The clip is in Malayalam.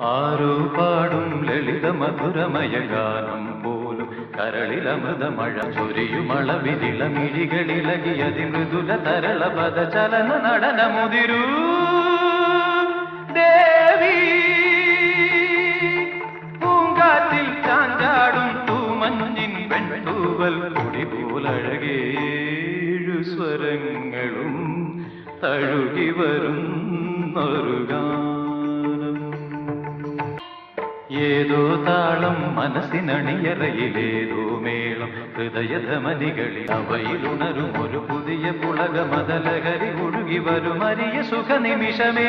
ആരോ പാടും ലളിത മധുരമയ ഗാനം പോലും കരളിലമൃത മഴ ചൊരിയുമളവിരിളമിഴികളിലകി അതിമൃദുല തരള പദ ചലന നടനമുതിരൂ ദേവി പൂങ്കാറ്റിൽ ചാഞ്ചാടും തൂമഞ്ഞിൻ പെൺതൂവൽ കുടി പോലഴകേഴു സ്വരങ്ങളും തഴുകി വരുന്നൊരു ഗാനം ഏതോ താളം മനസ്സിനണിയറയിലേതോ മേളം ഹൃദയധമനികളിൽ അവയിലുണരും ഒരു പുതിയ പുളക മദലഹരി ഒഴുകി വരും അരിയ സുഖ നിമിഷമേ